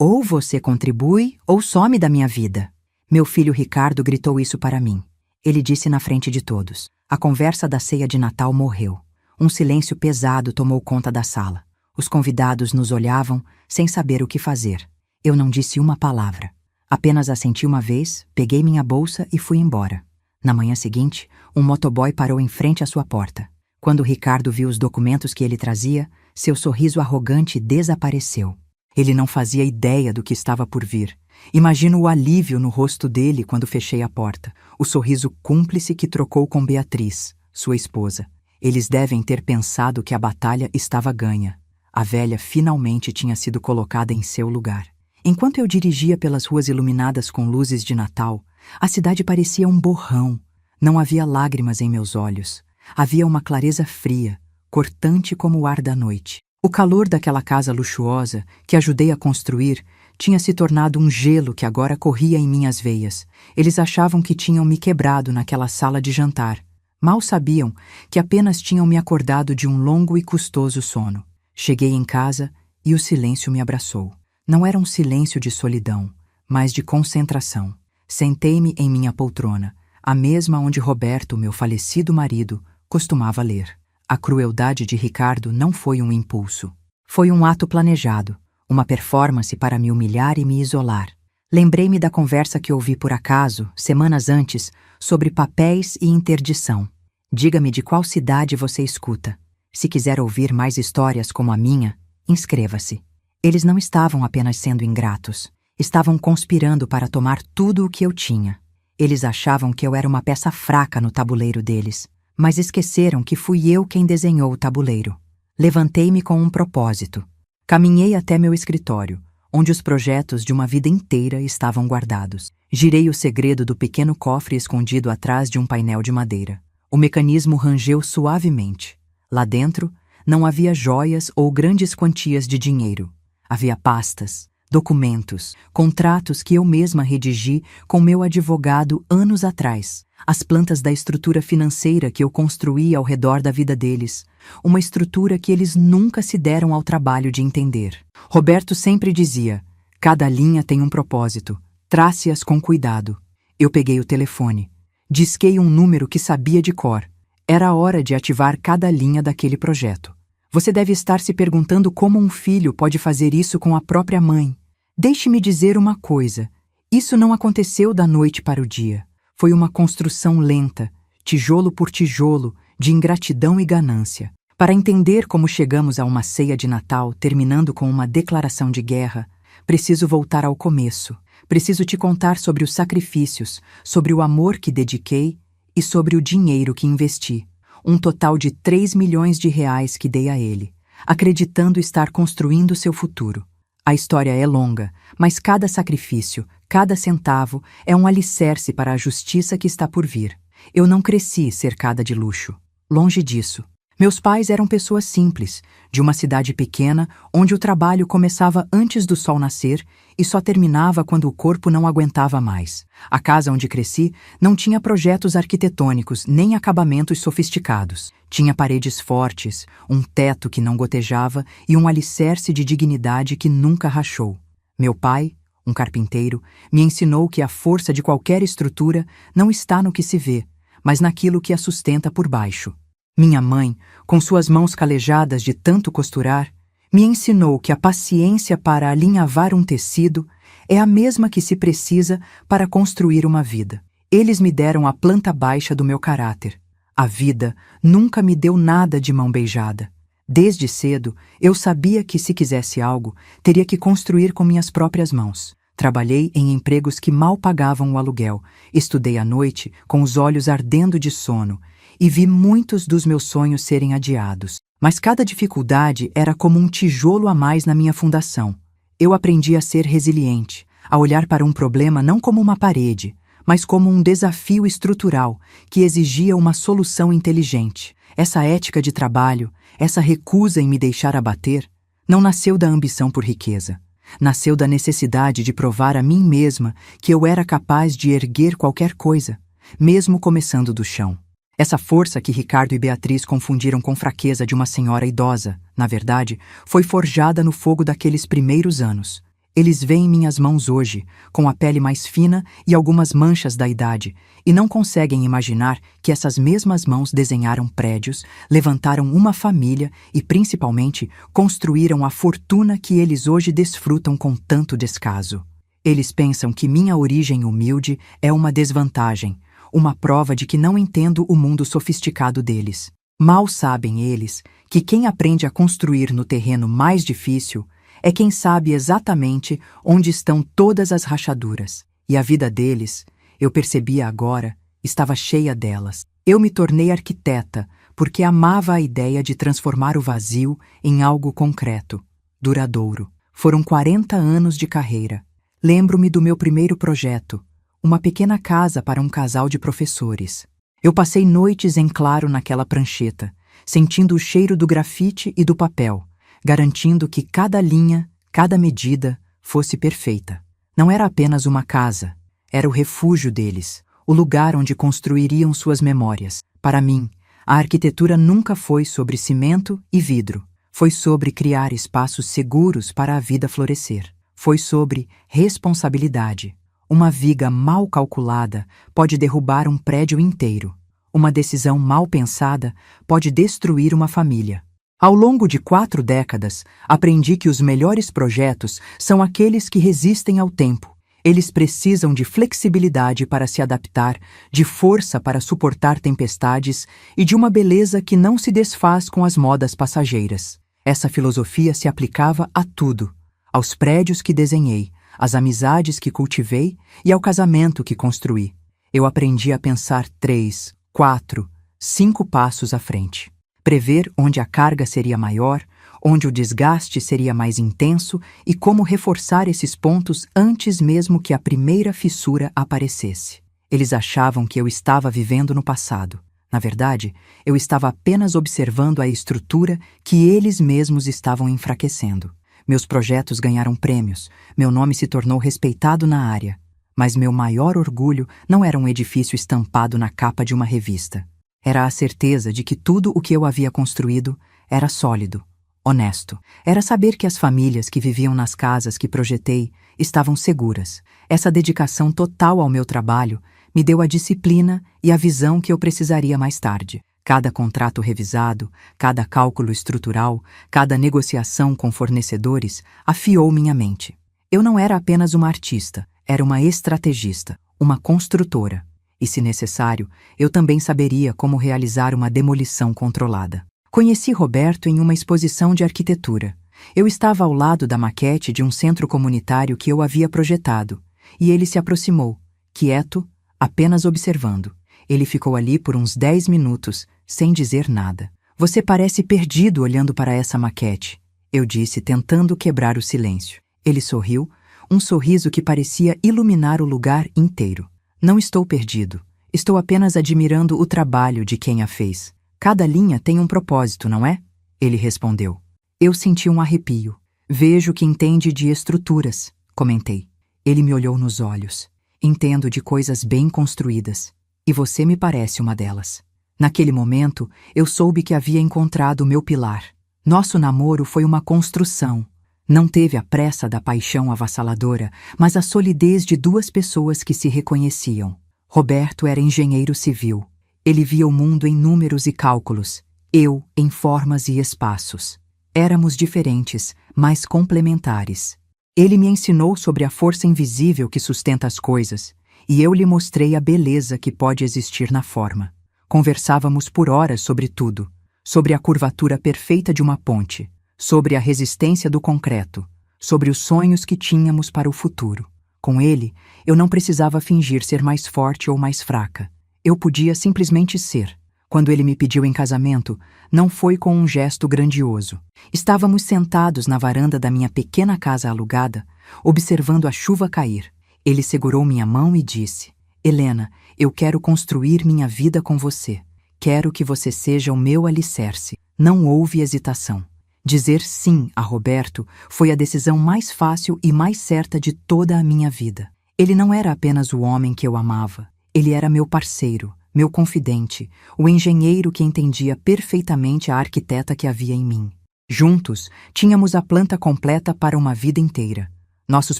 Ou você contribui, ou some da minha vida. Meu filho Ricardo gritou isso para mim. Ele disse na frente de todos. A conversa da ceia de Natal morreu. Um silêncio pesado tomou conta da sala. Os convidados nos olhavam, sem saber o que fazer. Eu não disse uma palavra. Apenas assenti uma vez, peguei minha bolsa e fui embora. Na manhã seguinte, um motoboy parou em frente à sua porta. Quando Ricardo viu os documentos que ele trazia, seu sorriso arrogante desapareceu. Ele não fazia ideia do que estava por vir. Imagino o alívio no rosto dele quando fechei a porta, o sorriso cúmplice que trocou com Beatriz, sua esposa. Eles devem ter pensado que a batalha estava ganha. A velha finalmente tinha sido colocada em seu lugar. Enquanto eu dirigia pelas ruas iluminadas com luzes de Natal, a cidade parecia um borrão. Não havia lágrimas em meus olhos. Havia uma clareza fria, cortante como o ar da noite. O calor daquela casa luxuosa, que ajudei a construir, tinha se tornado um gelo que agora corria em minhas veias. Eles achavam que tinham me quebrado naquela sala de jantar. Mal sabiam que apenas tinham me acordado de um longo e custoso sono. Cheguei em casa e o silêncio me abraçou. Não era um silêncio de solidão, mas de concentração. Sentei-me em minha poltrona, a mesma onde Roberto, meu falecido marido, costumava ler. A crueldade de Ricardo não foi um impulso. Foi um ato planejado, uma performance para me humilhar e me isolar. Lembrei-me da conversa que ouvi por acaso, semanas antes, sobre papéis e interdição. Diga-me de qual cidade você escuta. Se quiser ouvir mais histórias como a minha, inscreva-se. Eles não estavam apenas sendo ingratos. Estavam conspirando para tomar tudo o que eu tinha. Eles achavam que eu era uma peça fraca no tabuleiro deles, mas esqueceram que fui eu quem desenhou o tabuleiro. Levantei-me com um propósito. Caminhei até meu escritório, onde os projetos de uma vida inteira estavam guardados. Girei o segredo do pequeno cofre escondido atrás de um painel de madeira. O mecanismo rangeu suavemente. Lá dentro, não havia joias ou grandes quantias de dinheiro. Havia pastas, documentos, contratos que eu mesma redigi com meu advogado anos atrás. As plantas da estrutura financeira que eu construí ao redor da vida deles. Uma estrutura que eles nunca se deram ao trabalho de entender. Roberto sempre dizia, cada linha tem um propósito, trace-as com cuidado. Eu peguei o telefone. Disquei um número que sabia de cor. Era a hora de ativar cada linha daquele projeto. Você deve estar se perguntando como um filho pode fazer isso com a própria mãe. Deixe-me dizer uma coisa. Isso não aconteceu da noite para o dia. Foi uma construção lenta, tijolo por tijolo, de ingratidão e ganância. Para entender como chegamos a uma ceia de Natal terminando com uma declaração de guerra, preciso voltar ao começo. Preciso te contar sobre os sacrifícios, sobre o amor que dediquei e sobre o dinheiro que investi. Um total de 3 milhões de reais que dei a ele, acreditando estar construindo seu futuro. A história é longa, mas cada sacrifício, cada centavo é um alicerce para a justiça que está por vir. Eu não cresci cercada de luxo. Longe disso. Meus pais eram pessoas simples, de uma cidade pequena onde o trabalho começava antes do sol nascer e só terminava quando o corpo não aguentava mais. A casa onde cresci não tinha projetos arquitetônicos nem acabamentos sofisticados. Tinha paredes fortes, um teto que não gotejava e um alicerce de dignidade que nunca rachou. Meu pai, um carpinteiro, me ensinou que a força de qualquer estrutura não está no que se vê, mas naquilo que a sustenta por baixo. Minha mãe, com suas mãos calejadas de tanto costurar, me ensinou que a paciência para alinhavar um tecido é a mesma que se precisa para construir uma vida. Eles me deram a planta baixa do meu caráter. A vida nunca me deu nada de mão beijada. Desde cedo, eu sabia que se quisesse algo, teria que construir com minhas próprias mãos. Trabalhei em empregos que mal pagavam o aluguel, estudei à noite com os olhos ardendo de sono, e vi muitos dos meus sonhos serem adiados. Mas cada dificuldade era como um tijolo a mais na minha fundação. Eu aprendi a ser resiliente, a olhar para um problema não como uma parede, mas como um desafio estrutural que exigia uma solução inteligente. Essa ética de trabalho, essa recusa em me deixar abater, não nasceu da ambição por riqueza. Nasceu da necessidade de provar a mim mesma que eu era capaz de erguer qualquer coisa, mesmo começando do chão. Essa força que Ricardo e Beatriz confundiram com fraqueza de uma senhora idosa, na verdade, foi forjada no fogo daqueles primeiros anos. Eles veem minhas mãos hoje, com a pele mais fina e algumas manchas da idade, e não conseguem imaginar que essas mesmas mãos desenharam prédios, levantaram uma família e, principalmente, construíram a fortuna que eles hoje desfrutam com tanto descaso. Eles pensam que minha origem humilde é uma desvantagem, uma prova de que não entendo o mundo sofisticado deles. Mal sabem eles que quem aprende a construir no terreno mais difícil é quem sabe exatamente onde estão todas as rachaduras. E a vida deles, eu percebia agora, estava cheia delas. Eu me tornei arquiteta porque amava a ideia de transformar o vazio em algo concreto, duradouro. Foram 40 anos de carreira. Lembro-me do meu primeiro projeto, uma pequena casa para um casal de professores. Eu passei noites em claro naquela prancheta, sentindo o cheiro do grafite e do papel, garantindo que cada linha, cada medida, fosse perfeita. Não era apenas uma casa, era o refúgio deles, o lugar onde construiriam suas memórias. Para mim, a arquitetura nunca foi sobre cimento e vidro. Foi sobre criar espaços seguros para a vida florescer. Foi sobre responsabilidade. Uma viga mal calculada pode derrubar um prédio inteiro. Uma decisão mal pensada pode destruir uma família. Ao longo de 4 décadas, aprendi que os melhores projetos são aqueles que resistem ao tempo. Eles precisam de flexibilidade para se adaptar, de força para suportar tempestades e de uma beleza que não se desfaz com as modas passageiras. Essa filosofia se aplicava a tudo, aos prédios que desenhei, às amizades que cultivei e ao casamento que construí. Eu aprendi a pensar 3, 4, 5 passos à frente. Prever onde a carga seria maior, onde o desgaste seria mais intenso e como reforçar esses pontos antes mesmo que a primeira fissura aparecesse. Eles achavam que eu estava vivendo no passado. Na verdade, eu estava apenas observando a estrutura que eles mesmos estavam enfraquecendo. Meus projetos ganharam prêmios, meu nome se tornou respeitado na área. Mas meu maior orgulho não era um edifício estampado na capa de uma revista. Era a certeza de que tudo o que eu havia construído era sólido, honesto. Era saber que as famílias que viviam nas casas que projetei estavam seguras. Essa dedicação total ao meu trabalho me deu a disciplina e a visão que eu precisaria mais tarde. Cada contrato revisado, cada cálculo estrutural, cada negociação com fornecedores afiou minha mente. Eu não era apenas uma artista, era uma estrategista, uma construtora. E, se necessário, eu também saberia como realizar uma demolição controlada. Conheci Roberto em uma exposição de arquitetura. Eu estava ao lado da maquete de um centro comunitário que eu havia projetado, e ele se aproximou, quieto, apenas observando. Ele ficou ali por uns 10 minutos, sem dizer nada. Você parece perdido olhando para essa maquete, eu disse, tentando quebrar o silêncio. Ele sorriu, um sorriso que parecia iluminar o lugar inteiro. Não estou perdido. Estou apenas admirando o trabalho de quem a fez. Cada linha tem um propósito, não é? Ele respondeu. Eu senti um arrepio. Vejo que entende de estruturas, comentei. Ele me olhou nos olhos. Entendo de coisas bem construídas. E você me parece uma delas. Naquele momento, eu soube que havia encontrado o meu pilar. Nosso namoro foi uma construção. Não teve a pressa da paixão avassaladora, mas a solidez de 2 pessoas que se reconheciam. Roberto era engenheiro civil. Ele via o mundo em números e cálculos, eu em formas e espaços. Éramos diferentes, mas complementares. Ele me ensinou sobre a força invisível que sustenta as coisas, e eu lhe mostrei a beleza que pode existir na forma. Conversávamos por horas sobre tudo, sobre a curvatura perfeita de uma ponte, sobre a resistência do concreto, sobre os sonhos que tínhamos para o futuro. Com ele, eu não precisava fingir ser mais forte ou mais fraca. Eu podia simplesmente ser. Quando ele me pediu em casamento, não foi com um gesto grandioso. Estávamos sentados na varanda da minha pequena casa alugada, observando a chuva cair. Ele segurou minha mão e disse: Helena, eu quero construir minha vida com você. Quero que você seja o meu alicerce. Não houve hesitação. Dizer sim a Roberto foi a decisão mais fácil e mais certa de toda a minha vida. Ele não era apenas o homem que eu amava. Ele era meu parceiro, meu confidente, o engenheiro que entendia perfeitamente a arquiteta que havia em mim. Juntos, tínhamos a planta completa para uma vida inteira. Nossos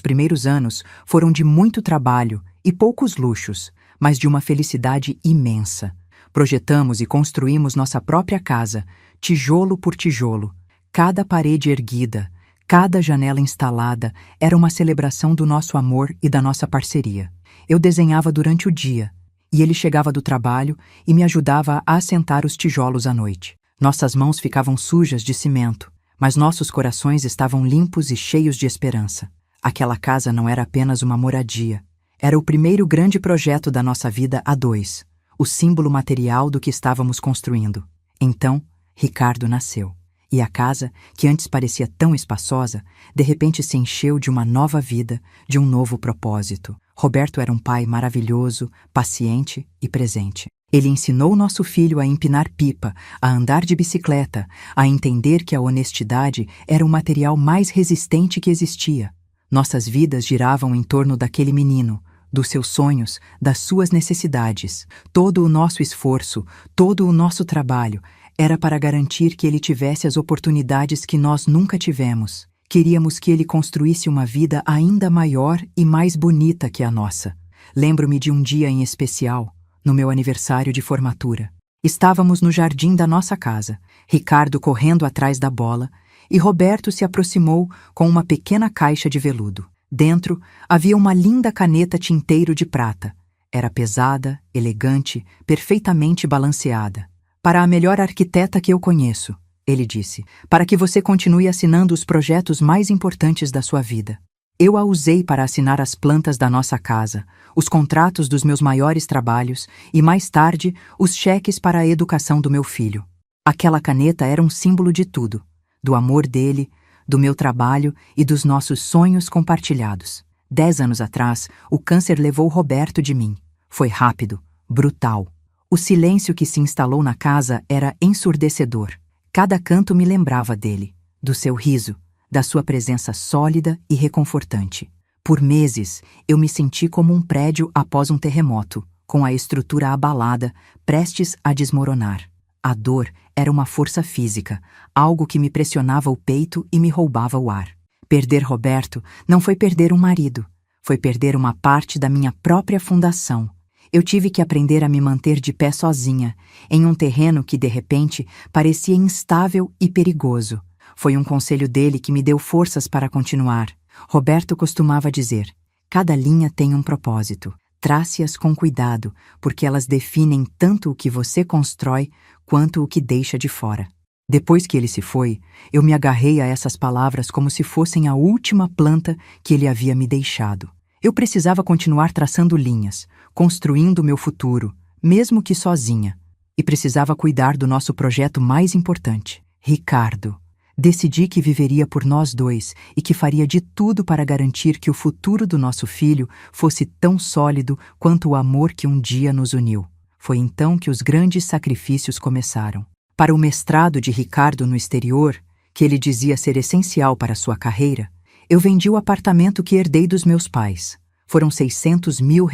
primeiros anos foram de muito trabalho e poucos luxos, mas de uma felicidade imensa. Projetamos e construímos nossa própria casa, tijolo por tijolo. Cada parede erguida, cada janela instalada era uma celebração do nosso amor e da nossa parceria. Eu desenhava durante o dia, e ele chegava do trabalho e me ajudava a assentar os tijolos à noite. Nossas mãos ficavam sujas de cimento, mas nossos corações estavam limpos e cheios de esperança. Aquela casa não era apenas uma moradia. Era o primeiro grande projeto da nossa vida a dois, o símbolo material do que estávamos construindo. Então, Ricardo nasceu. E a casa, que antes parecia tão espaçosa, de repente se encheu de uma nova vida, de um novo propósito. Roberto era um pai maravilhoso, paciente e presente. Ele ensinou nosso filho a empinar pipa, a andar de bicicleta, a entender que a honestidade era o material mais resistente que existia. Nossas vidas giravam em torno daquele menino, dos seus sonhos, das suas necessidades. Todo o nosso esforço, todo o nosso trabalho era para garantir que ele tivesse as oportunidades que nós nunca tivemos. Queríamos que ele construísse uma vida ainda maior e mais bonita que a nossa. Lembro-me de um dia em especial, no meu aniversário de formatura. Estávamos no jardim da nossa casa, Ricardo correndo atrás da bola, e Roberto se aproximou com uma pequena caixa de veludo. Dentro havia uma linda caneta tinteiro de prata. Era pesada, elegante, perfeitamente balanceada. Para a melhor arquiteta que eu conheço, ele disse, para que você continue assinando os projetos mais importantes da sua vida. Eu a usei para assinar as plantas da nossa casa, os contratos dos meus maiores trabalhos e, mais tarde, os cheques para a educação do meu filho. Aquela caneta era um símbolo de tudo, do amor dele, do meu trabalho e dos nossos sonhos compartilhados. 10 anos atrás, o câncer levou Roberto de mim. Foi rápido, brutal. O silêncio que se instalou na casa era ensurdecedor. Cada canto me lembrava dele, do seu riso, da sua presença sólida e reconfortante. Por meses, eu me senti como um prédio após um terremoto, com a estrutura abalada, prestes a desmoronar. A dor era uma força física, algo que me pressionava o peito e me roubava o ar. Perder Roberto não foi perder um marido, foi perder uma parte da minha própria fundação. Eu tive que aprender a me manter de pé sozinha, em um terreno que, de repente, parecia instável e perigoso. Foi um conselho dele que me deu forças para continuar. Roberto costumava dizer: cada linha tem um propósito. Trace-as com cuidado, porque elas definem tanto o que você constrói quanto o que deixa de fora. Depois que ele se foi, eu me agarrei a essas palavras como se fossem a última planta que ele havia me deixado. Eu precisava continuar traçando linhas, construindo meu futuro, mesmo que sozinha. E precisava cuidar do nosso projeto mais importante, Ricardo. Decidi que viveria por nós dois e que faria de tudo para garantir que o futuro do nosso filho fosse tão sólido quanto o amor que um dia nos uniu. Foi então que os grandes sacrifícios começaram. Para o mestrado de Ricardo no exterior, que ele dizia ser essencial para sua carreira, eu vendi o apartamento que herdei dos meus pais. Foram R$600 mil.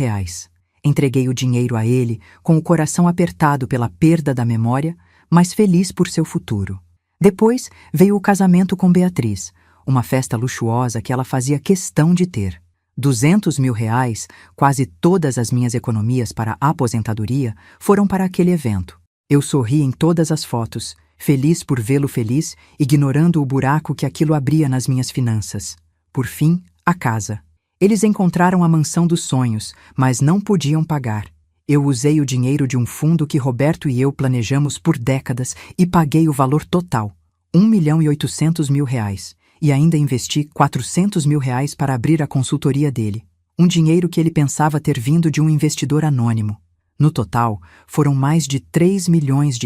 Entreguei o dinheiro a ele com o coração apertado pela perda da memória, mas feliz por seu futuro. Depois veio o casamento com Beatriz, uma festa luxuosa que ela fazia questão de ter. R$200 mil, quase todas as minhas economias para a aposentadoria, foram para aquele evento. Eu sorri em todas as fotos, feliz por vê-lo feliz, ignorando o buraco que aquilo abria nas minhas finanças. Por fim, a casa. Eles encontraram a mansão dos sonhos, mas não podiam pagar. Eu usei o dinheiro de um fundo que Roberto e eu planejamos por décadas e paguei o valor total, R$1.800.000, e ainda investi R$400 mil para abrir a consultoria dele, um dinheiro que ele pensava ter vindo de um investidor anônimo. No total, foram mais de R$3 milhões.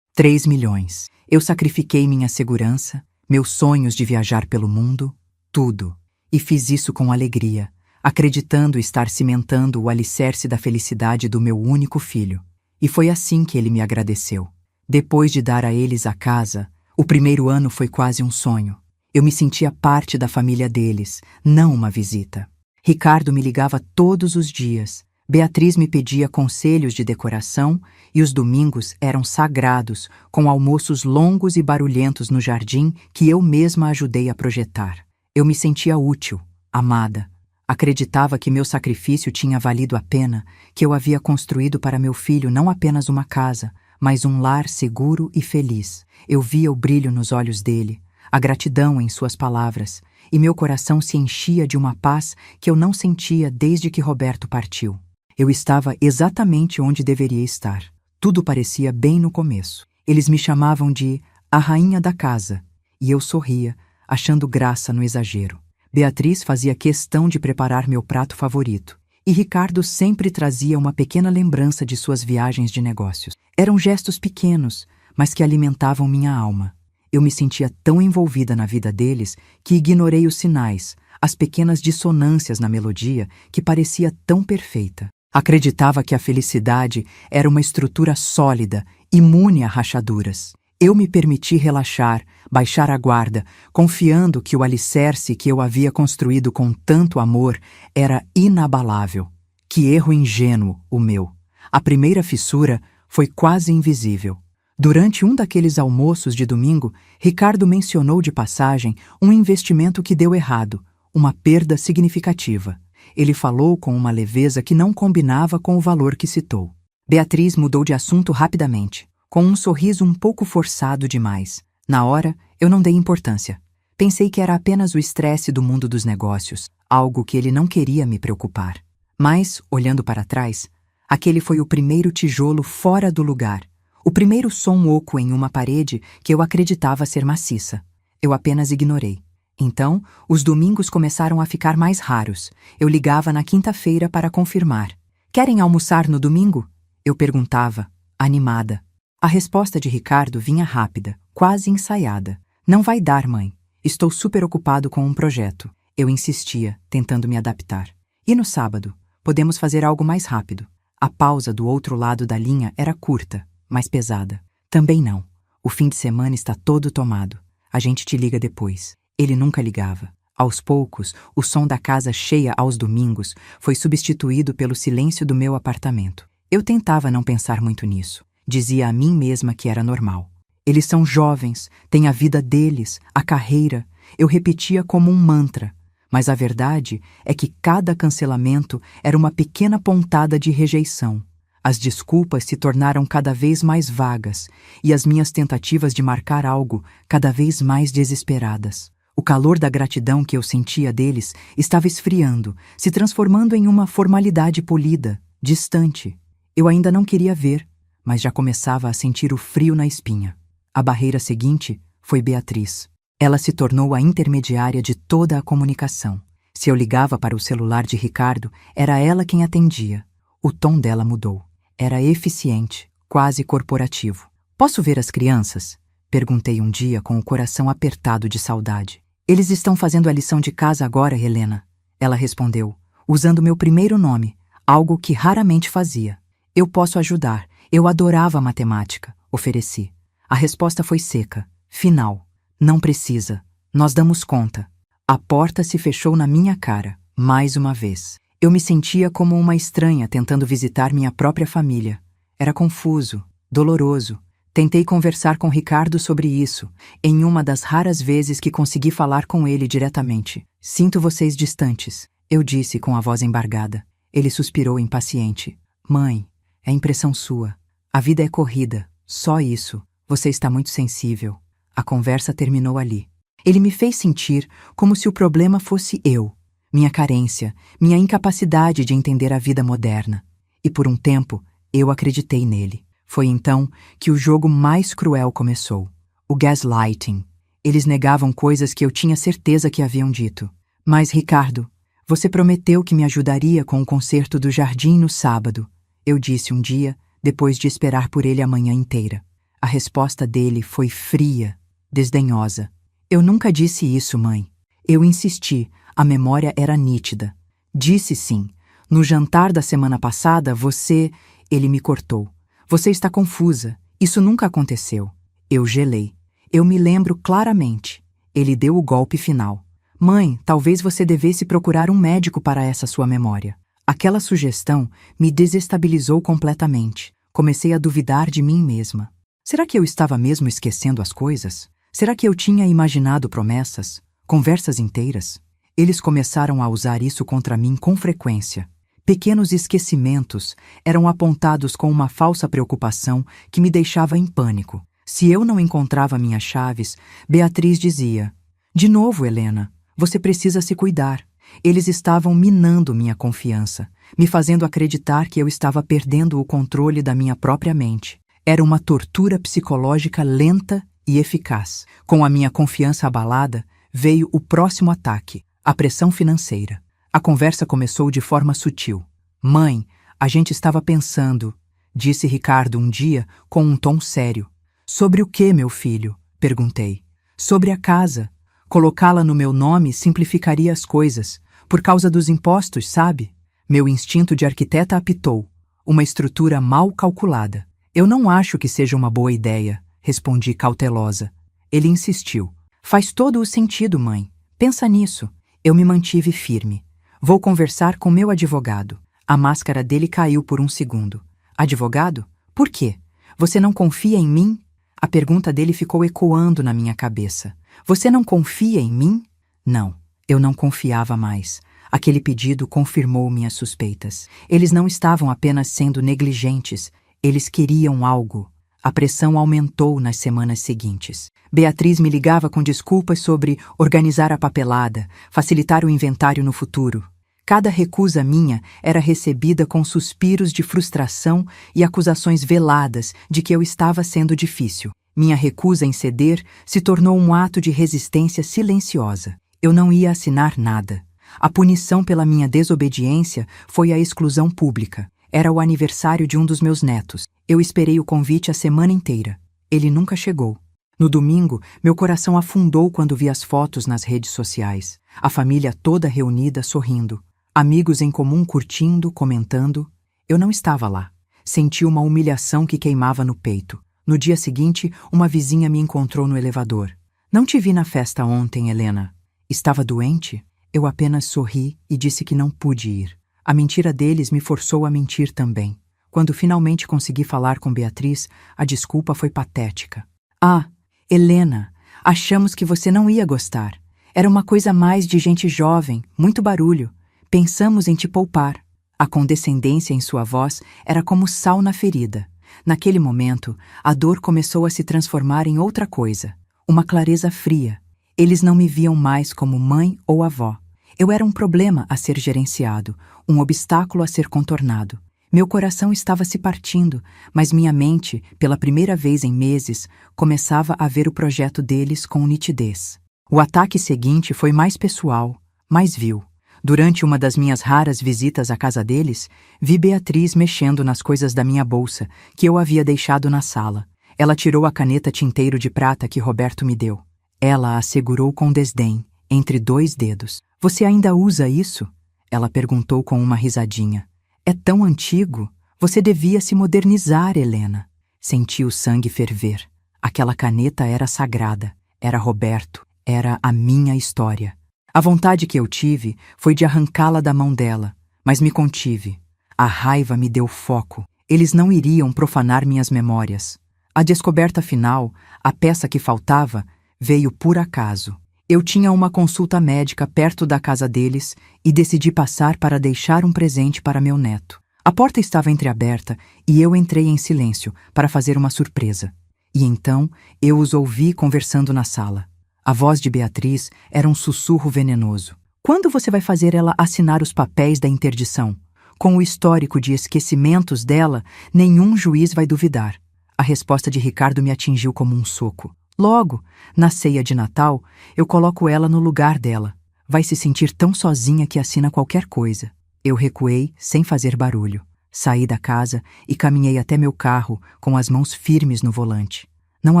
3 milhões. Eu sacrifiquei minha segurança, meus sonhos de viajar pelo mundo, tudo. E fiz isso com alegria, acreditando estar cimentando o alicerce da felicidade do meu único filho. E foi assim que ele me agradeceu. Depois de dar a eles a casa, o primeiro ano foi quase um sonho. Eu me sentia parte da família deles, não uma visita. Ricardo me ligava todos os dias. Beatriz me pedia conselhos de decoração e os domingos eram sagrados, com almoços longos e barulhentos no jardim que eu mesma ajudei a projetar. Eu me sentia útil, amada. Acreditava que meu sacrifício tinha valido a pena, que eu havia construído para meu filho não apenas uma casa, mas um lar seguro e feliz. Eu via o brilho nos olhos dele, a gratidão em suas palavras, e meu coração se enchia de uma paz que eu não sentia desde que Roberto partiu. Eu estava exatamente onde deveria estar. Tudo parecia bem no começo. Eles me chamavam de a rainha da casa, e eu sorria, achando graça no exagero. Beatriz fazia questão de preparar meu prato favorito, e Ricardo sempre trazia uma pequena lembrança de suas viagens de negócios. Eram gestos pequenos, mas que alimentavam minha alma. Eu me sentia tão envolvida na vida deles que ignorei os sinais, as pequenas dissonâncias na melodia que parecia tão perfeita. Acreditava que a felicidade era uma estrutura sólida, imune a rachaduras. Eu me permiti relaxar, baixar a guarda, confiando que o alicerce que eu havia construído com tanto amor era inabalável. Que erro ingênuo o meu! A primeira fissura foi quase invisível. Durante um daqueles almoços de domingo, Ricardo mencionou de passagem um investimento que deu errado, uma perda significativa. Ele falou com uma leveza que não combinava com o valor que citou. Beatriz mudou de assunto rapidamente, com um sorriso um pouco forçado demais. Na hora, eu não dei importância. Pensei que era apenas o estresse do mundo dos negócios, algo que ele não queria me preocupar. Mas, olhando para trás, aquele foi o primeiro tijolo fora do lugar, o primeiro som oco em uma parede que eu acreditava ser maciça. Eu apenas ignorei. Então, os domingos começaram a ficar mais raros. Eu ligava na quinta-feira para confirmar. "Querem almoçar no domingo?" Eu perguntava, animada. A resposta de Ricardo vinha rápida, quase ensaiada. "Não vai dar, mãe. Estou super ocupado com um projeto." Eu insistia, tentando me adaptar. "E no sábado? Podemos fazer algo mais rápido." A pausa do outro lado da linha era curta, mas pesada. "Também não. O fim de semana está todo tomado. A gente te liga depois." Ele nunca ligava. Aos poucos, o som da casa cheia aos domingos foi substituído pelo silêncio do meu apartamento. Eu tentava não pensar muito nisso. Dizia a mim mesma que era normal. Eles são jovens, têm a vida deles, a carreira. Eu repetia como um mantra. Mas a verdade é que cada cancelamento era uma pequena pontada de rejeição. As desculpas se tornaram cada vez mais vagas e as minhas tentativas de marcar algo cada vez mais desesperadas. O calor da gratidão que eu sentia deles estava esfriando, se transformando em uma formalidade polida, distante. Eu ainda não queria ver, mas já começava a sentir o frio na espinha. A barreira seguinte foi Beatriz. Ela se tornou a intermediária de toda a comunicação. Se eu ligava para o celular de Ricardo, era ela quem atendia. O tom dela mudou. Era eficiente, quase corporativo. "Posso ver as crianças?" Perguntei um dia com o coração apertado de saudade. "Eles estão fazendo a lição de casa agora, Helena." Ela respondeu, usando meu primeiro nome, algo que raramente fazia. "Eu posso ajudar. Eu adorava matemática." Ofereci. A resposta foi seca, final. "Não precisa. Nós damos conta." A porta se fechou na minha cara, mais uma vez. Eu me sentia como uma estranha tentando visitar minha própria família. Era confuso, doloroso. Tentei conversar com Ricardo sobre isso, em uma das raras vezes que consegui falar com ele diretamente. "Sinto vocês distantes," eu disse com a voz embargada. Ele suspirou impaciente. "Mãe, é impressão sua. A vida é corrida, só isso. Você está muito sensível." A conversa terminou ali. Ele me fez sentir como se o problema fosse eu, minha carência, minha incapacidade de entender a vida moderna. E por um tempo, eu acreditei nele. Foi então que o jogo mais cruel começou. O gaslighting. Eles negavam coisas que eu tinha certeza que haviam dito. "Mas, Ricardo, você prometeu que me ajudaria com o concerto do jardim no sábado," eu disse um dia, depois de esperar por ele a manhã inteira. A resposta dele foi fria, desdenhosa. "Eu nunca disse isso, mãe." Eu insisti, a memória era nítida. "Disse sim. No jantar da semana passada, você..." Ele me cortou. "Você está confusa. Isso nunca aconteceu." Eu gelei. Eu me lembro claramente. Ele deu o golpe final. "Mãe, talvez você devesse procurar um médico para essa sua memória." Aquela sugestão me desestabilizou completamente. Comecei a duvidar de mim mesma. Será que eu estava mesmo esquecendo as coisas? Será que eu tinha imaginado promessas, conversas inteiras? Eles começaram a usar isso contra mim com frequência. Pequenos esquecimentos eram apontados com uma falsa preocupação que me deixava em pânico. Se eu não encontrava minhas chaves, Beatriz dizia: "De novo, Helena, você precisa se cuidar." Eles estavam minando minha confiança, me fazendo acreditar que eu estava perdendo o controle da minha própria mente. Era uma tortura psicológica lenta e eficaz. Com a minha confiança abalada, veio o próximo ataque: a pressão financeira. A conversa começou de forma sutil. "Mãe, a gente estava pensando", disse Ricardo um dia com um tom sério. "Sobre o que, meu filho?" perguntei. "Sobre a casa. Colocá-la no meu nome simplificaria as coisas, por causa dos impostos, sabe?" Meu instinto de arquiteta apitou. Uma estrutura mal calculada. "Eu não acho que seja uma boa ideia", respondi cautelosa. Ele insistiu. "Faz todo o sentido, mãe. Pensa nisso." Eu me mantive firme. "Vou conversar com meu advogado." A máscara dele caiu por um segundo. "Advogado? Por quê? Você não confia em mim?" A pergunta dele ficou ecoando na minha cabeça. "Você não confia em mim?" Não, eu não confiava mais. Aquele pedido confirmou minhas suspeitas. Eles não estavam apenas sendo negligentes, eles queriam algo. A pressão aumentou nas semanas seguintes. Beatriz me ligava com desculpas sobre organizar a papelada, facilitar o inventário no futuro. Cada recusa minha era recebida com suspiros de frustração e acusações veladas de que eu estava sendo difícil. Minha recusa em ceder se tornou um ato de resistência silenciosa. Eu não ia assinar nada. A punição pela minha desobediência foi a exclusão pública. Era o aniversário de um dos meus netos. Eu esperei o convite a semana inteira. Ele nunca chegou. No domingo, meu coração afundou quando vi as fotos nas redes sociais. A família toda reunida, sorrindo. Amigos em comum curtindo, comentando. Eu não estava lá. Senti uma humilhação que queimava no peito. No dia seguinte, uma vizinha me encontrou no elevador. "Não te vi na festa ontem, Helena." Estava doente? Eu apenas sorri e disse que não pude ir. A mentira deles me forçou a mentir também. Quando finalmente consegui falar com Beatriz, a desculpa foi patética. "Ah, Helena, achamos que você não ia gostar. Era uma coisa mais de gente jovem, muito barulho. Pensamos em te poupar." A condescendência em sua voz era como sal na ferida. Naquele momento, a dor começou a se transformar em outra coisa, uma clareza fria. Eles não me viam mais como mãe ou avó. Eu era um problema a ser gerenciado, um obstáculo a ser contornado. Meu coração estava se partindo, mas minha mente, pela primeira vez em meses, começava a ver o projeto deles com nitidez. O ataque seguinte foi mais pessoal, mais vil. Durante uma das minhas raras visitas à casa deles, vi Beatriz mexendo nas coisas da minha bolsa, que eu havia deixado na sala. Ela tirou a caneta tinteiro de prata que Roberto me deu. Ela a segurou com desdém, entre 2 dedos. "Você ainda usa isso?" Ela perguntou com uma risadinha. "É tão antigo. Você devia se modernizar, Helena." Senti o sangue ferver. Aquela caneta era sagrada. Era Roberto. Era a minha história. A vontade que eu tive foi de arrancá-la da mão dela, mas me contive. A raiva me deu foco. Eles não iriam profanar minhas memórias. A descoberta final, a peça que faltava, veio por acaso. Eu tinha uma consulta médica perto da casa deles e decidi passar para deixar um presente para meu neto. A porta estava entreaberta e eu entrei em silêncio para fazer uma surpresa. E então eu os ouvi conversando na sala. A voz de Beatriz era um sussurro venenoso. "Quando você vai fazer ela assinar os papéis da interdição? Com o histórico de esquecimentos dela, nenhum juiz vai duvidar." A resposta de Ricardo me atingiu como um soco. "Logo, na ceia de Natal, eu coloco ela no lugar dela. Vai se sentir tão sozinha que assina qualquer coisa." Eu recuei, sem fazer barulho. Saí da casa e caminhei até meu carro, com as mãos firmes no volante. Não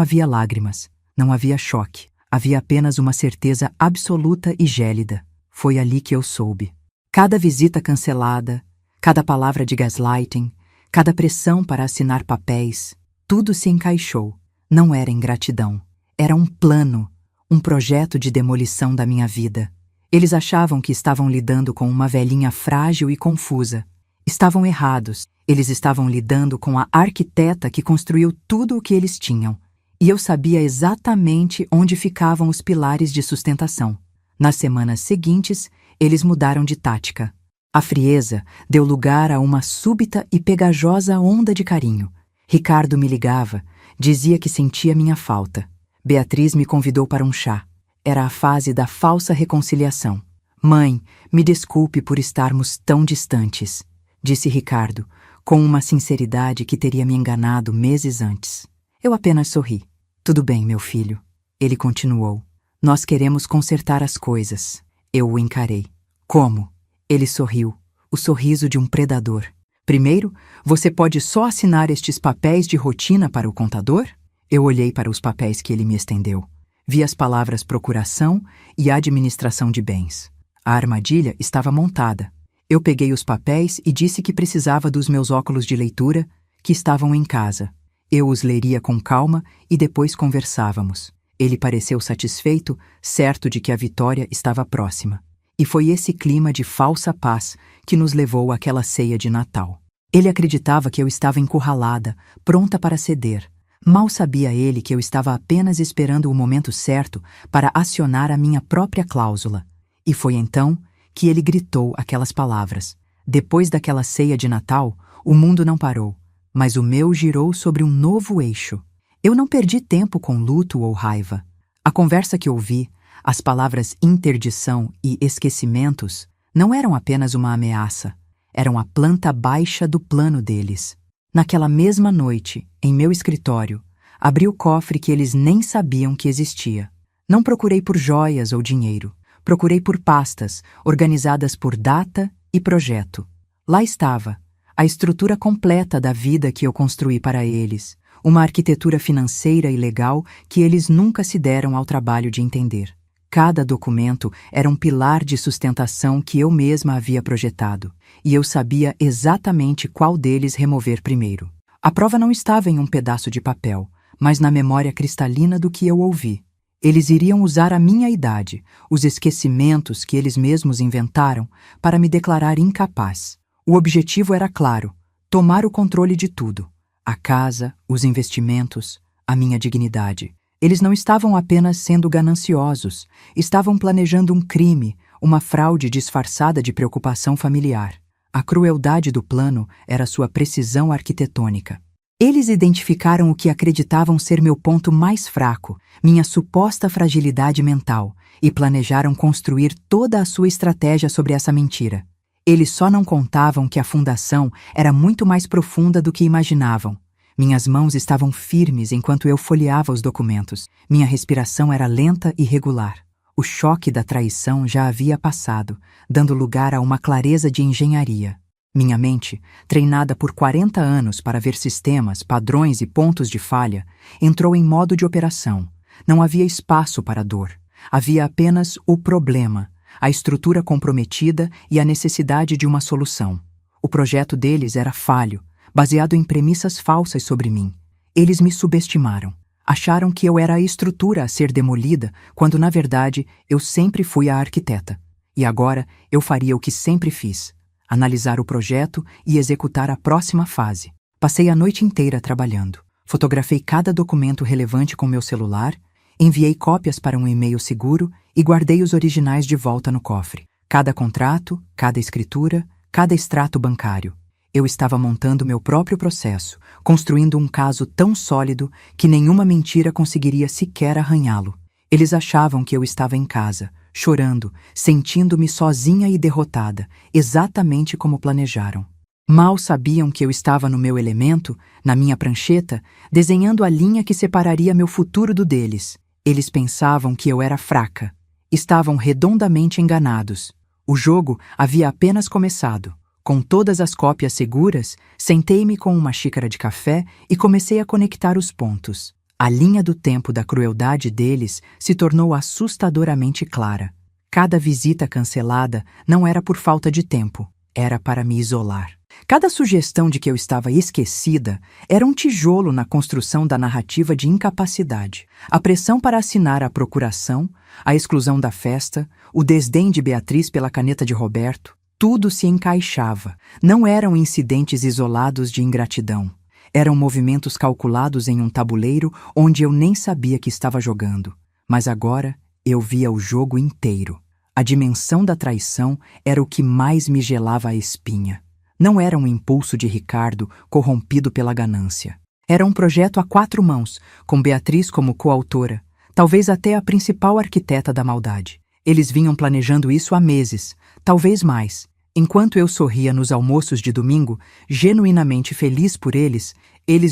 havia lágrimas, não havia choque. Havia apenas uma certeza absoluta e gélida. Foi ali que eu soube. Cada visita cancelada, cada palavra de gaslighting, cada pressão para assinar papéis, tudo se encaixou. Não era ingratidão. Era um plano, um projeto de demolição da minha vida. Eles achavam que estavam lidando com uma velhinha frágil e confusa. Estavam errados. Eles estavam lidando com a arquiteta que construiu tudo o que eles tinham. E eu sabia exatamente onde ficavam os pilares de sustentação. Nas semanas seguintes, eles mudaram de tática. A frieza deu lugar a uma súbita e pegajosa onda de carinho. Ricardo me ligava, dizia que sentia minha falta. Beatriz me convidou para um chá. Era a fase da falsa reconciliação. Mãe, me desculpe por estarmos tão distantes, disse Ricardo, com uma sinceridade que teria me enganado meses antes. Eu apenas sorri. Tudo bem, meu filho. Ele continuou. Nós queremos consertar as coisas. Eu o encarei. Como? Ele sorriu, o sorriso de um predador. Primeiro, você pode só assinar estes papéis de rotina para o contador? Eu olhei para os papéis que ele me estendeu. Vi as palavras procuração e administração de bens. A armadilha estava montada. Eu peguei os papéis e disse que precisava dos meus óculos de leitura, que estavam em casa. Eu os leria com calma e depois conversávamos. Ele pareceu satisfeito, certo de que a vitória estava próxima. E foi esse clima de falsa paz que nos levou àquela ceia de Natal. Ele acreditava que eu estava encurralada, pronta para ceder. Mal sabia ele que eu estava apenas esperando o momento certo para acionar a minha própria cláusula. E foi então que ele gritou aquelas palavras. Depois daquela ceia de Natal, o mundo não parou, mas o meu girou sobre um novo eixo. Eu não perdi tempo com luto ou raiva. A conversa que ouvi, as palavras interdição e esquecimentos, não eram apenas uma ameaça, eram a planta baixa do plano deles. Naquela mesma noite, em meu escritório, abri o cofre que eles nem sabiam que existia. Não procurei por joias ou dinheiro. Procurei por pastas, organizadas por data e projeto. Lá estava, a estrutura completa da vida que eu construí para eles, uma arquitetura financeira e legal que eles nunca se deram ao trabalho de entender. Cada documento era um pilar de sustentação que eu mesma havia projetado, e eu sabia exatamente qual deles remover primeiro. A prova não estava em um pedaço de papel, mas na memória cristalina do que eu ouvi. Eles iriam usar a minha idade, os esquecimentos que eles mesmos inventaram, para me declarar incapaz. O objetivo era claro: tomar o controle de tudo. A casa, os investimentos, a minha dignidade. Eles não estavam apenas sendo gananciosos, estavam planejando um crime, uma fraude disfarçada de preocupação familiar. A crueldade do plano era sua precisão arquitetônica. Eles identificaram o que acreditavam ser meu ponto mais fraco, minha suposta fragilidade mental, e planejaram construir toda a sua estratégia sobre essa mentira. Eles só não contavam que a fundação era muito mais profunda do que imaginavam. Minhas mãos estavam firmes enquanto eu folheava os documentos. Minha respiração era lenta e regular. O choque da traição já havia passado, dando lugar a uma clareza de engenharia. Minha mente, treinada por 40 anos para ver sistemas, padrões e pontos de falha, entrou em modo de operação. Não havia espaço para dor. Havia apenas o problema, a estrutura comprometida e a necessidade de uma solução. O projeto deles era falho, baseado em premissas falsas sobre mim. Eles me subestimaram. Acharam que eu era a estrutura a ser demolida, quando, na verdade, eu sempre fui a arquiteta. E agora eu faria o que sempre fiz: analisar o projeto e executar a próxima fase. Passei a noite inteira trabalhando. Fotografei cada documento relevante com meu celular, enviei cópias para um e-mail seguro e guardei os originais de volta no cofre. Cada contrato, cada escritura, cada extrato bancário. Eu estava montando meu próprio processo, construindo um caso tão sólido que nenhuma mentira conseguiria sequer arranhá-lo. Eles achavam que eu estava em casa, chorando, sentindo-me sozinha e derrotada, exatamente como planejaram. Mal sabiam que eu estava no meu elemento, na minha prancheta, desenhando a linha que separaria meu futuro do deles. Eles pensavam que eu era fraca. Estavam redondamente enganados. O jogo havia apenas começado. Com todas as cópias seguras, sentei-me com uma xícara de café e comecei a conectar os pontos. A linha do tempo da crueldade deles se tornou assustadoramente clara. Cada visita cancelada não era por falta de tempo, era para me isolar. Cada sugestão de que eu estava esquecida era um tijolo na construção da narrativa de incapacidade. A pressão para assinar a procuração, a exclusão da festa, o desdém de Beatriz pela caneta de Roberto, tudo se encaixava. Não eram incidentes isolados de ingratidão. Eram movimentos calculados em um tabuleiro onde eu nem sabia que estava jogando. Mas agora eu via o jogo inteiro. A dimensão da traição era o que mais me gelava a espinha. Não era um impulso de Ricardo corrompido pela ganância. Era um projeto a 4 mãos, com Beatriz como coautora, talvez até a principal arquiteta da maldade. Eles vinham planejando isso há meses, talvez mais. Enquanto eu sorria nos almoços de domingo, genuinamente feliz por eles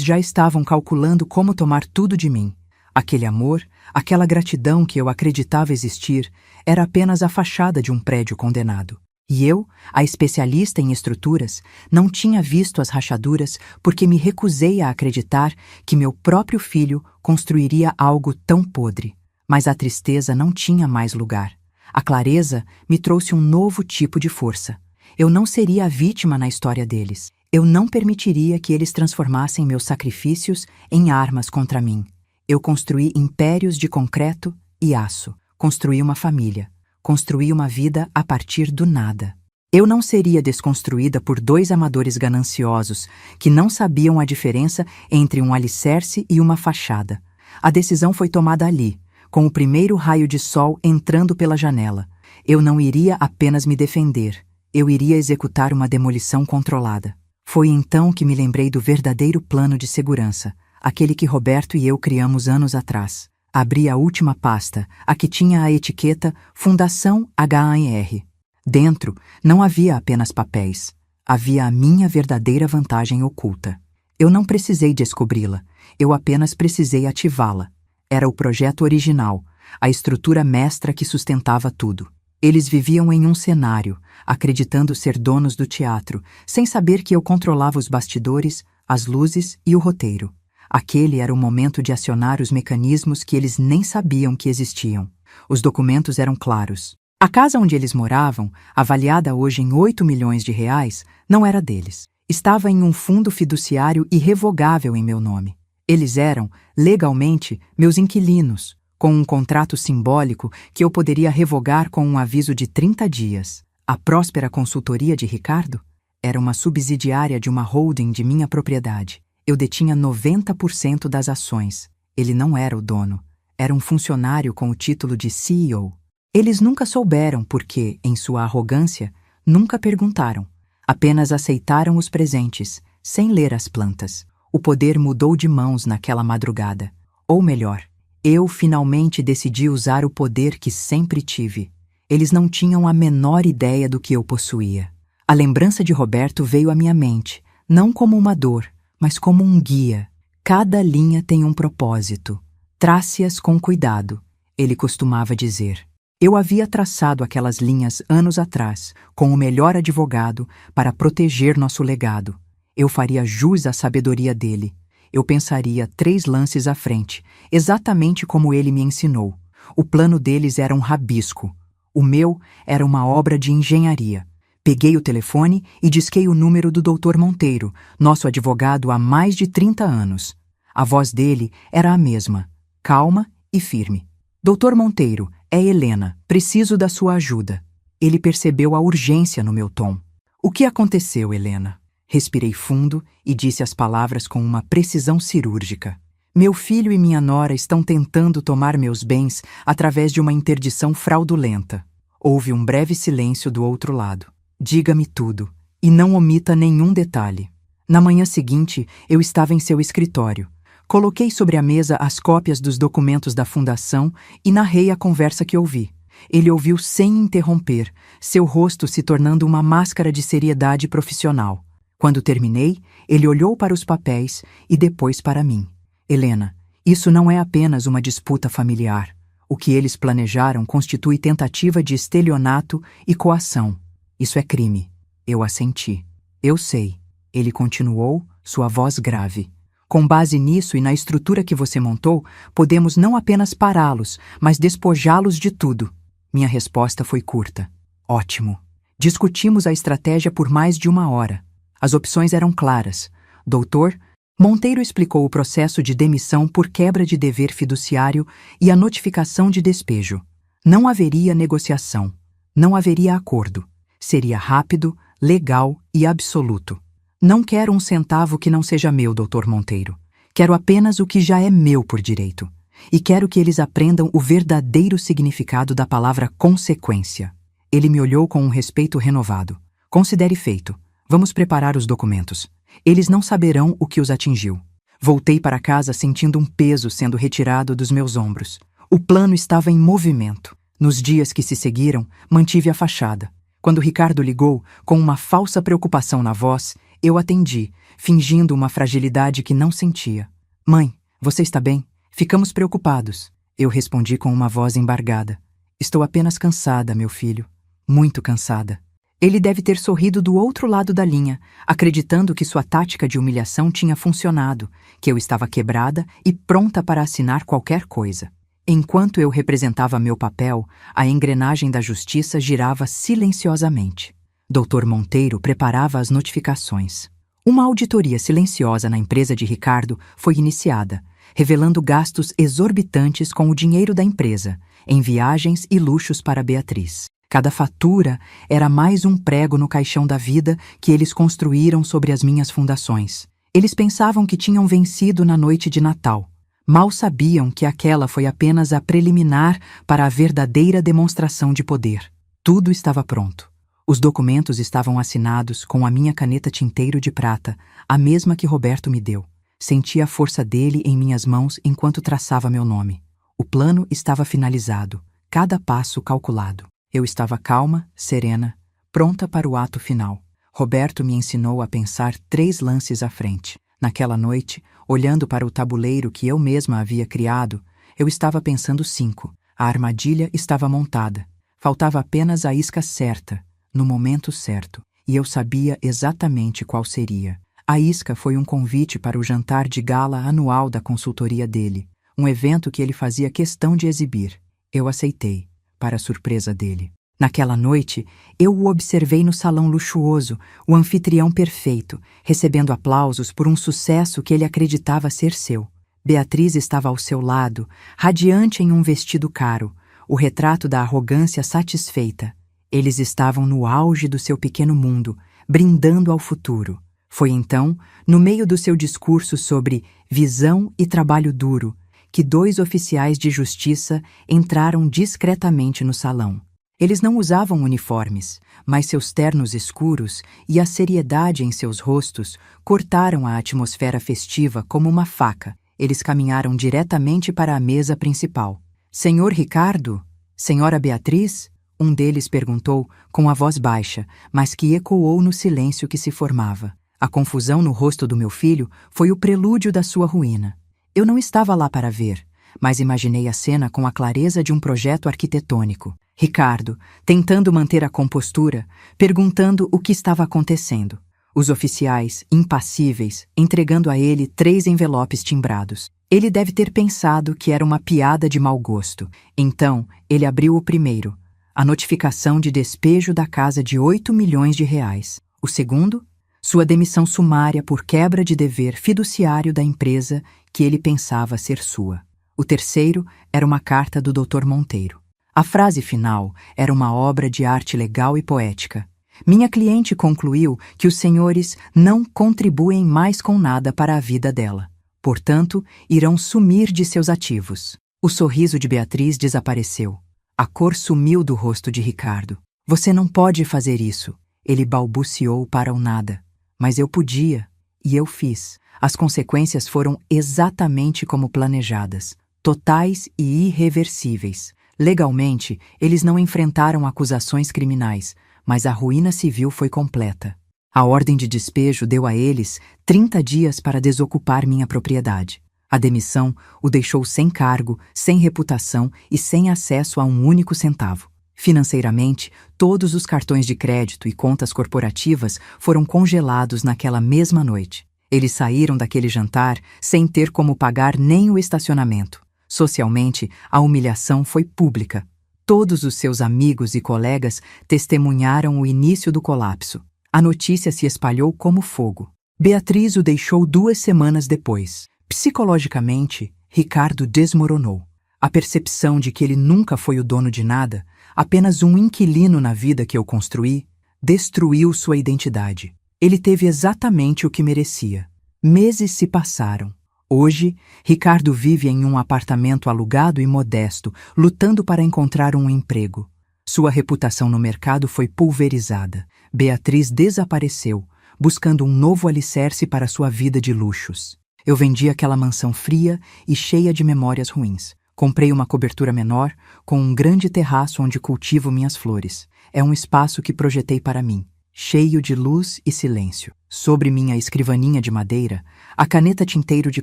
já estavam calculando como tomar tudo de mim. Aquele amor, aquela gratidão que eu acreditava existir, era apenas a fachada de um prédio condenado. E eu, a especialista em estruturas, não tinha visto as rachaduras porque me recusei a acreditar que meu próprio filho construiria algo tão podre. Mas a tristeza não tinha mais lugar. A clareza me trouxe um novo tipo de força. Eu não seria a vítima na história deles. Eu não permitiria que eles transformassem meus sacrifícios em armas contra mim. Eu construí impérios de concreto e aço. Construí uma família. Construí uma vida a partir do nada. Eu não seria desconstruída por 2 amadores gananciosos que não sabiam a diferença entre um alicerce e uma fachada. A decisão foi tomada ali, com o primeiro raio de sol entrando pela janela. Eu não iria apenas me defender. Eu iria executar uma demolição controlada. Foi então que me lembrei do verdadeiro plano de segurança, aquele que Roberto e eu criamos anos atrás. Abri a última pasta, a que tinha a etiqueta Fundação HANR. Dentro, não havia apenas papéis. Havia a minha verdadeira vantagem oculta. Eu não precisei descobri-la, eu apenas precisei ativá-la. Era o projeto original, a estrutura mestra que sustentava tudo. Eles viviam em um cenário, acreditando ser donos do teatro, sem saber que eu controlava os bastidores, as luzes e o roteiro. Aquele era o momento de acionar os mecanismos que eles nem sabiam que existiam. Os documentos eram claros. A casa onde eles moravam, avaliada hoje em 8 milhões de reais, não era deles. Estava em um fundo fiduciário irrevogável em meu nome. Eles eram, legalmente, meus inquilinos, com um contrato simbólico que eu poderia revogar com um aviso de 30 dias. A próspera consultoria de Ricardo era uma subsidiária de uma holding de minha propriedade. Eu detinha 90% das ações. Ele não era o dono. Era um funcionário com o título de CEO. Eles nunca souberam porque, em sua arrogância, nunca perguntaram. Apenas aceitaram os presentes, sem ler as plantas. O poder mudou de mãos naquela madrugada. Ou melhor, eu finalmente decidi usar o poder que sempre tive. Eles não tinham a menor ideia do que eu possuía. A lembrança de Roberto veio à minha mente, não como uma dor, mas como um guia. Cada linha tem um propósito. Trace-as com cuidado, ele costumava dizer. Eu havia traçado aquelas linhas anos atrás, com o melhor advogado, para proteger nosso legado. Eu faria jus à sabedoria dele. Eu pensaria 3 lances à frente, exatamente como ele me ensinou. O plano deles era um rabisco. O meu era uma obra de engenharia. Peguei o telefone e disquei o número do Dr. Monteiro, nosso advogado há mais de 30 anos. A voz dele era a mesma, calma e firme. Dr. Monteiro, é Helena, preciso da sua ajuda. Ele percebeu a urgência no meu tom. O que aconteceu, Helena? Respirei fundo e disse as palavras com uma precisão cirúrgica. Meu filho e minha nora estão tentando tomar meus bens através de uma interdição fraudulenta. Houve um breve silêncio do outro lado. Diga-me tudo, e não omita nenhum detalhe. Na manhã seguinte, eu estava em seu escritório. Coloquei sobre a mesa as cópias dos documentos da fundação e narrei a conversa que ouvi. Ele ouviu sem interromper, seu rosto se tornando uma máscara de seriedade profissional. Quando terminei, ele olhou para os papéis e depois para mim. Helena, isso não é apenas uma disputa familiar. O que eles planejaram constitui tentativa de estelionato e coação. Isso é crime. Eu assenti. Eu sei. Ele continuou, sua voz grave. Com base nisso e na estrutura que você montou, podemos não apenas pará-los, mas despojá-los de tudo. Minha resposta foi curta. Ótimo. Discutimos a estratégia por mais de 1 hora. As opções eram claras. Doutor, Monteiro explicou o processo de demissão por quebra de dever fiduciário e a notificação de despejo. Não haveria negociação. Não haveria acordo. Seria rápido, legal e absoluto. Não quero um centavo que não seja meu, Dr. Monteiro. Quero apenas o que já é meu por direito. e quero que eles aprendam o verdadeiro significado da palavra consequência. Ele me olhou com um respeito renovado. Considere feito. Vamos preparar os documentos. Eles não saberão o que os atingiu. Voltei para casa sentindo um peso sendo retirado dos meus ombros. O plano estava em movimento. Nos dias que se seguiram, mantive a fachada. Quando Ricardo ligou, com uma falsa preocupação na voz, eu atendi, fingindo uma fragilidade que não sentia. Mãe, você está bem? Ficamos preocupados. Eu respondi com uma voz embargada. Estou apenas cansada, meu filho. Muito cansada. Ele deve ter sorrido do outro lado da linha, acreditando que sua tática de humilhação tinha funcionado, que eu estava quebrada e pronta para assinar qualquer coisa. Enquanto eu representava meu papel, a engrenagem da justiça girava silenciosamente. Dr. Monteiro preparava as notificações. Uma auditoria silenciosa na empresa de Ricardo foi iniciada, revelando gastos exorbitantes com o dinheiro da empresa, em viagens e luxos para Beatriz. Cada fatura era mais um prego no caixão da vida que eles construíram sobre as minhas fundações. Eles pensavam que tinham vencido na noite de Natal. Mal sabiam que aquela foi apenas a preliminar para a verdadeira demonstração de poder. Tudo estava pronto. Os documentos estavam assinados com a minha caneta tinteiro de prata, a mesma que Roberto me deu. Senti a força dele em minhas mãos enquanto traçava meu nome. O plano estava finalizado, cada passo calculado. Eu estava calma, serena, pronta para o ato final. Roberto me ensinou a pensar 3 lances à frente. Naquela noite, olhando para o tabuleiro que eu mesma havia criado, eu estava pensando 5. A armadilha estava montada. Faltava apenas a isca certa, no momento certo, e eu sabia exatamente qual seria. A isca foi um convite para o jantar de gala anual da consultoria dele, um evento que ele fazia questão de exibir. Eu aceitei, para a surpresa dele. Naquela noite, eu o observei no salão luxuoso, o anfitrião perfeito, recebendo aplausos por um sucesso que ele acreditava ser seu. Beatriz estava ao seu lado, radiante em um vestido caro, o retrato da arrogância satisfeita. Eles estavam no auge do seu pequeno mundo, brindando ao futuro. Foi então, no meio do seu discurso sobre visão e trabalho duro, que 2 oficiais de justiça entraram discretamente no salão. Eles não usavam uniformes, mas seus ternos escuros e a seriedade em seus rostos cortaram a atmosfera festiva como uma faca. Eles caminharam diretamente para a mesa principal. Senhor Ricardo? Senhora Beatriz? Um deles perguntou com a voz baixa, mas que ecoou no silêncio que se formava. A confusão no rosto do meu filho foi o prelúdio da sua ruína. Eu não estava lá para ver, mas imaginei a cena com a clareza de um projeto arquitetônico. Ricardo, tentando manter a compostura, perguntando o que estava acontecendo. Os oficiais, impassíveis, entregando a ele 3 envelopes timbrados. Ele deve ter pensado que era uma piada de mau gosto. Então, ele abriu o primeiro, a notificação de despejo da casa de 8 milhões de reais. O segundo, sua demissão sumária por quebra de dever fiduciário da empresa que ele pensava ser sua. O terceiro era uma carta do Dr. Monteiro. A frase final era uma obra de arte legal e poética. Minha cliente concluiu que os senhores não contribuem mais com nada para a vida dela. Portanto, irão sumir de seus ativos. O sorriso de Beatriz desapareceu. A cor sumiu do rosto de Ricardo. Você não pode fazer isso. Ele balbuciou para o nada. Mas eu podia, e eu fiz. As consequências foram exatamente como planejadas, totais e irreversíveis. Legalmente, eles não enfrentaram acusações criminais, mas a ruína civil foi completa. A ordem de despejo deu a eles 30 dias para desocupar minha propriedade. A demissão o deixou sem cargo, sem reputação e sem acesso a um único centavo. Financeiramente, todos os cartões de crédito e contas corporativas foram congelados naquela mesma noite. Eles saíram daquele jantar sem ter como pagar nem o estacionamento. Socialmente, a humilhação foi pública. Todos os seus amigos e colegas testemunharam o início do colapso. A notícia se espalhou como fogo. Beatriz o deixou 2 semanas depois. Psicologicamente, Ricardo desmoronou. A percepção de que ele nunca foi o dono de nada, apenas um inquilino na vida que eu construí, destruiu sua identidade. Ele teve exatamente o que merecia. Meses se passaram. Hoje, Ricardo vive em um apartamento alugado e modesto, lutando para encontrar um emprego. Sua reputação no mercado foi pulverizada. Beatriz desapareceu, buscando um novo alicerce para sua vida de luxos. Eu vendi aquela mansão fria e cheia de memórias ruins. Comprei uma cobertura menor, com um grande terraço onde cultivo minhas flores. É um espaço que projetei para mim, cheio de luz e silêncio. Sobre minha escrivaninha de madeira, a caneta tinteiro de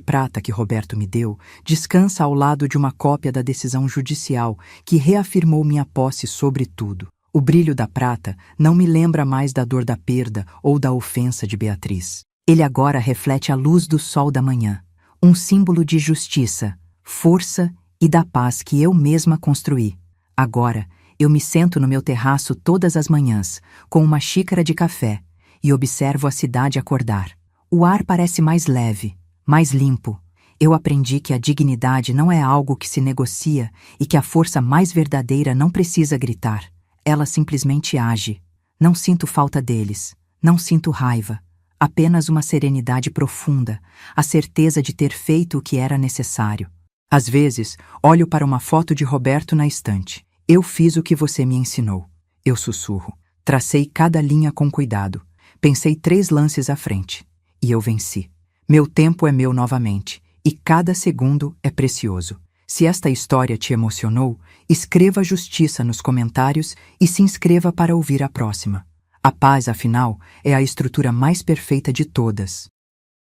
prata que Roberto me deu descansa ao lado de uma cópia da decisão judicial que reafirmou minha posse sobre tudo. O brilho da prata não me lembra mais da dor da perda ou da ofensa de Beatriz. Ele agora reflete a luz do sol da manhã, um símbolo de justiça, força e da paz que eu mesma construí. Agora, eu me sento no meu terraço todas as manhãs, com uma xícara de café, e observo a cidade acordar. O ar parece mais leve, mais limpo. Eu aprendi que a dignidade não é algo que se negocia e que a força mais verdadeira não precisa gritar. Ela simplesmente age. Não sinto falta deles, não sinto raiva. Apenas uma serenidade profunda, a certeza de ter feito o que era necessário. Às vezes, olho para uma foto de Roberto na estante. Eu fiz o que você me ensinou. Eu sussurro. Tracei cada linha com cuidado. Pensei 3 lances à frente. E eu venci. Meu tempo é meu novamente. E cada segundo é precioso. Se esta história te emocionou, escreva justiça nos comentários e se inscreva para ouvir a próxima. A paz, afinal, é a estrutura mais perfeita de todas.